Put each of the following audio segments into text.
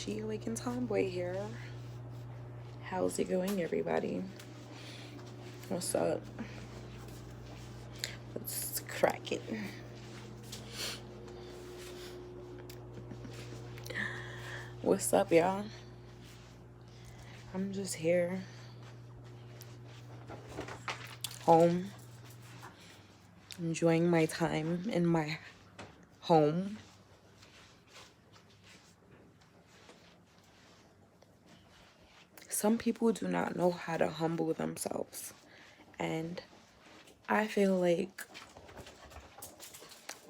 She Awakened Tomboy here. How's it going, everybody? What's up? Let's crack it. What's up, y'all? I'm just here, home, enjoying my time in my home. Some people do not know how to humble themselves, and I feel like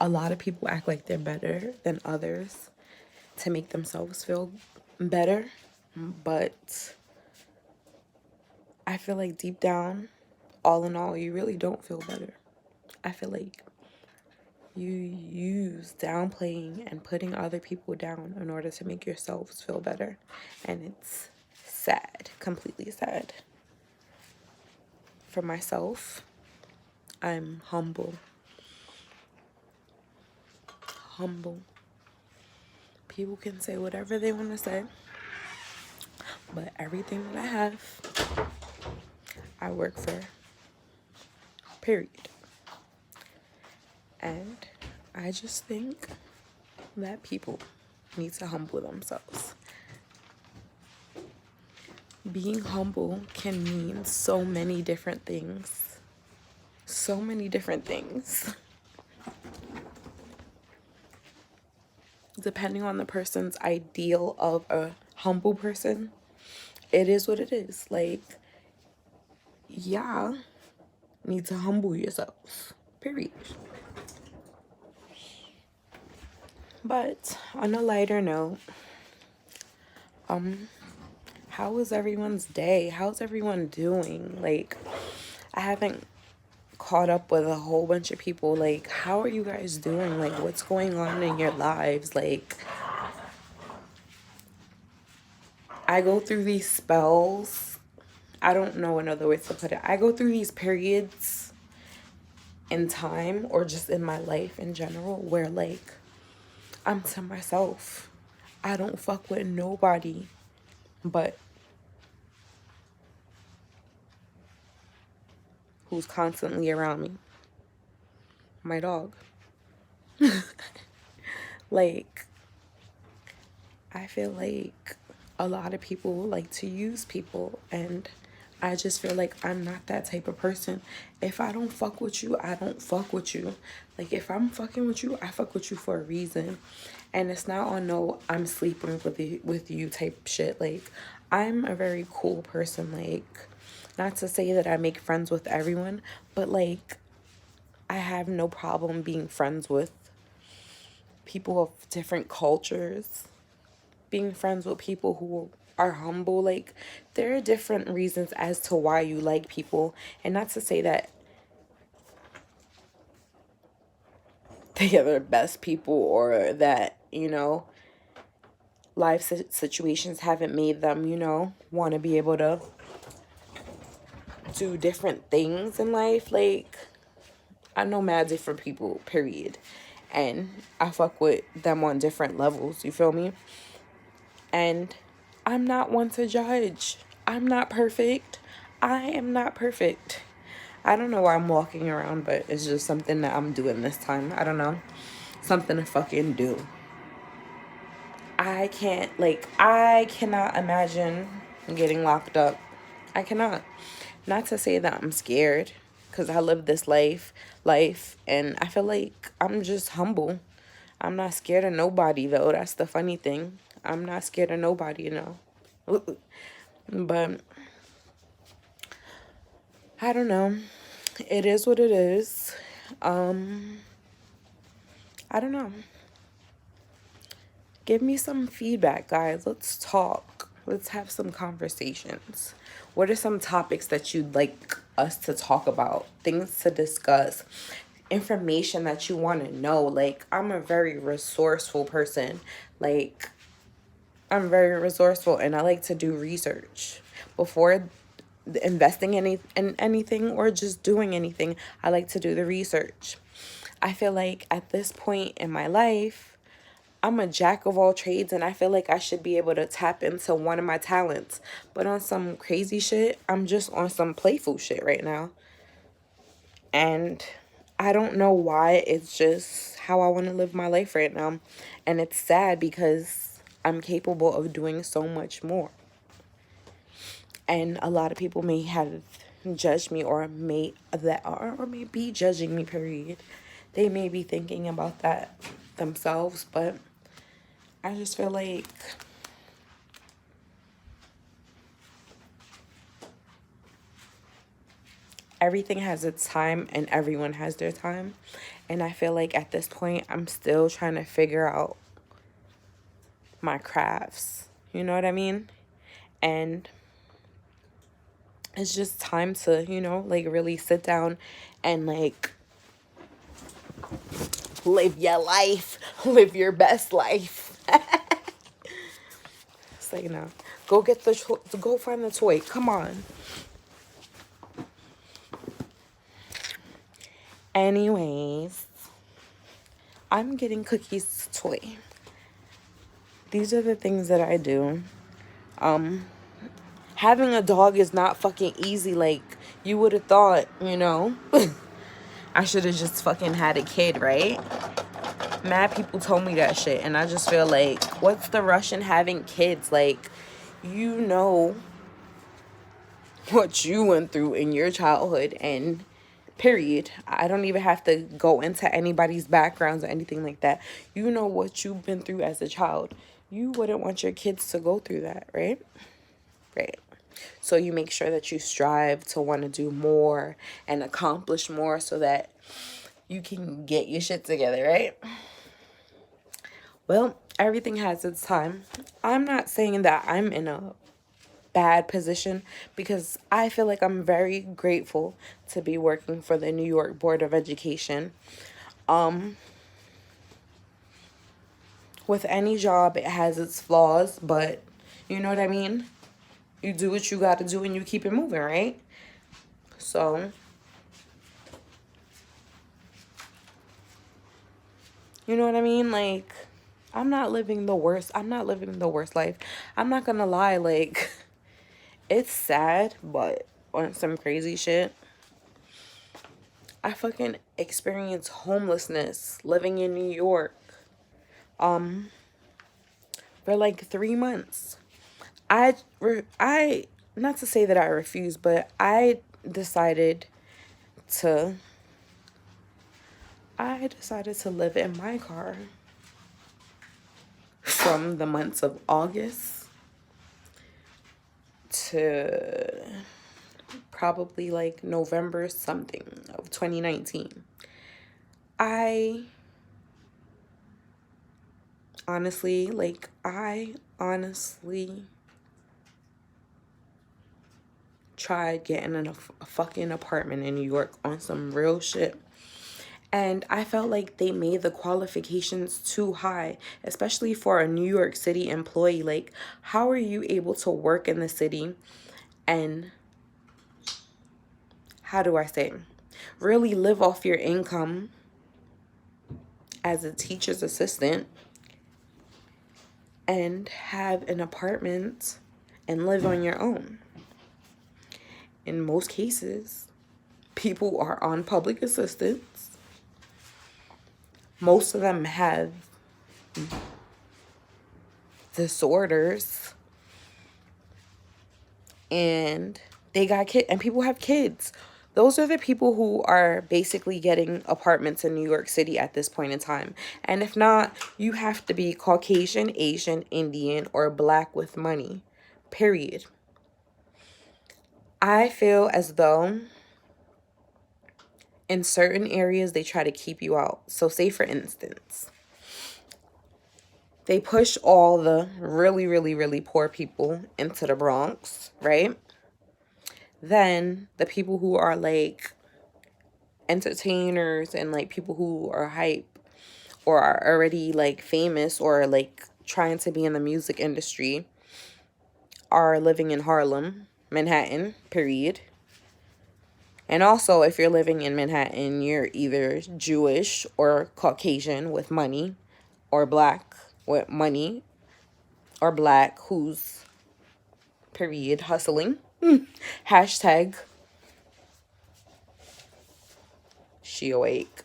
a lot of people act like they're better than others to make themselves feel better, but I feel like deep down, all in all, you really don't feel better. I feel like you use downplaying and putting other people down in order to make yourselves feel better, and it's sad, completely sad. For myself, I'm humble. People can say whatever they want to say, but everything that I have, I work for, period. And I just think that people need to humble themselves. Being humble can mean so many different things. So many different things. Depending on the person's ideal of a humble person, it is what it is. Like, yeah, need to humble yourself. Period. But on a lighter note, how was everyone's day? How's everyone doing? Like, I haven't caught up with a whole bunch of people. Like, how are you guys doing? Like, what's going on in your lives? Like, I go through these spells. I don't know another way to put it. I go through these periods in time or just in my life in general where, like, I'm to myself. I don't fuck with nobody but who's constantly around me. My dog. Like, I feel like a lot of people like to use people, and I just feel like I'm not that type of person. If I don't fuck with you, I don't fuck with you. Like, if I'm fucking with you, I fuck with you for a reason. And it's not on no I'm sleeping with you type shit. Like, I'm a very cool person. Like, not to say that I make friends with everyone, but like, I have no problem being friends with people of different cultures, being friends with people who are humble. Like, there are different reasons as to why you like people, and not to say that they are the best people or that, life situations haven't made them, want to be able to do different things in life. Like, I know mad different people, period, and I fuck with them on different levels, you feel me? And I'm not one to judge. I'm not perfect. I am not perfect. I don't know why I'm walking around, but it's just something that I'm doing this time. I don't know. Something to fucking do. I cannot imagine getting locked up. I cannot. Not to say that I'm scared, because I live this life, and I feel like I'm just humble. I'm not scared of nobody, though. That's the funny thing. I'm not scared of nobody, But I don't know. It is what it is. I don't know. Give me some feedback, guys. Let's talk. Let's have some conversations. What are some topics that you'd like us to talk about? Things to discuss? Information that you want to know? Like, I'm a very resourceful person. Like, I'm very resourceful, and I like to do research before investing in anything or just doing anything. I like to do the research. I feel like at this point in my life, I'm a jack of all trades, and I feel like I should be able to tap into one of my talents. But on some crazy shit, I'm just on some playful shit right now. And I don't know why. It's just how I want to live my life right now. And it's sad because I'm capable of doing so much more. And a lot of people may have judged me, or may be judging me, period. They may be thinking about that themselves, but I just feel like everything has its time and everyone has their time. And I feel like at this point, I'm still trying to figure out my crafts. You know what I mean? And it's just time to, like really sit down and like live your life, live your best life. So, go get go find the toy. Come on. Anyways, I'm getting Cookie's toy. These are the things that I do. Having a dog is not fucking easy like you would have thought, I should have just fucking had a kid, right? Mad people told me that shit, and I just feel like, what's the rush in having kids? Like, you know what you went through in your childhood, and period. I don't even have to go into anybody's backgrounds or anything like that. You know what you've been through as a child. You wouldn't want your kids to go through that, right? Right. So you make sure that you strive to want to do more and accomplish more so that you can get your shit together, right? Well, everything has its time. I'm not saying that I'm in a bad position, because I feel like I'm very grateful to be working for the New York Board of Education. With any job, it has its flaws, but you know what I mean? You do what you got to do and you keep it moving, right? So, you know what I mean? Like, I'm not living the worst life. I'm not gonna lie, like, it's sad, but on some crazy shit, I fucking experienced homelessness living in New York for like 3 months. I not to say that I refused, but decided to I decided to live in my car from the months of August to probably like November something of 2019. I honestly tried getting in a fucking apartment in New York on some real shit. And I felt like they made the qualifications too high, especially for a New York City employee. Like, how are you able to work in the city and, how do I say, really live off your income as a teacher's assistant and have an apartment and live on your own? In most cases, people are on public assistance. Most of them have disorders, and they got kids, and people have kids. Those are the people who are basically getting apartments in New York City at this point in time. And if not, you have to be Caucasian, Asian, Indian, or Black with money. Period. I feel as though in certain areas they try to keep you out. So say for instance, they push all the really, really, really poor people into the Bronx, right? Then the people who are like entertainers and like people who are hype or are already like famous or like trying to be in the music industry are living in Harlem, Manhattan, period. And also, if you're living in Manhattan, you're either Jewish or Caucasian with money or Black. with money or black who's period hustling. Hashtag she awake.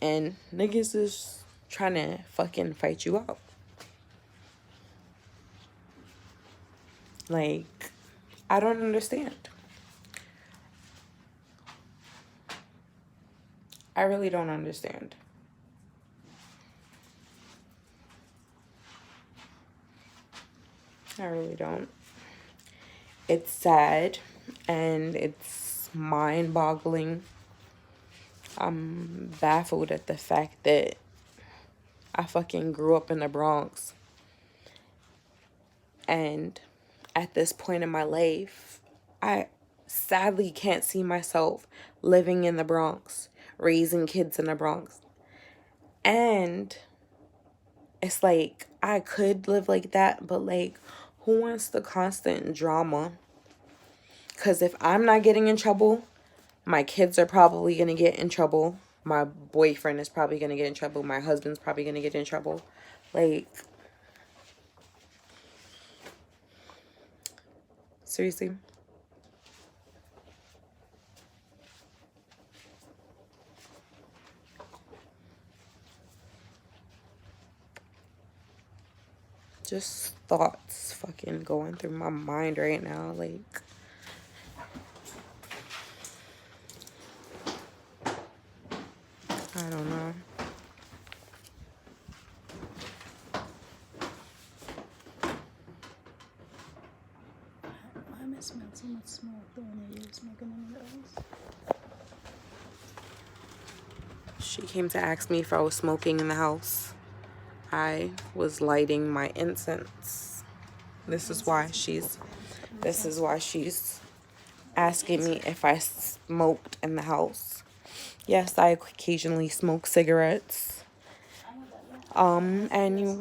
And niggas is trying to fucking fight you out. Like, I don't understand. I really don't understand. I really don't. It's sad and it's mind-boggling. I'm baffled at the fact that I fucking grew up in the Bronx. And at this point in my life, I sadly can't see myself living in the Bronx, raising kids in the Bronx. And it's like, I could live like that, but like, who wants the constant drama? Because if I'm not getting in trouble, my kids are probably going to get in trouble. My boyfriend is probably going to get in trouble. My husband's probably going to get in trouble. Like, seriously. Just thoughts fucking going through my mind right now. Like, I don't know. Why am I smelling so much smoke when you're smoking in the house? She came to ask me if I was smoking in the house. I was lighting my incense. This is why she's asking me if I smoked in the house. Yes, I occasionally smoke cigarettes. And you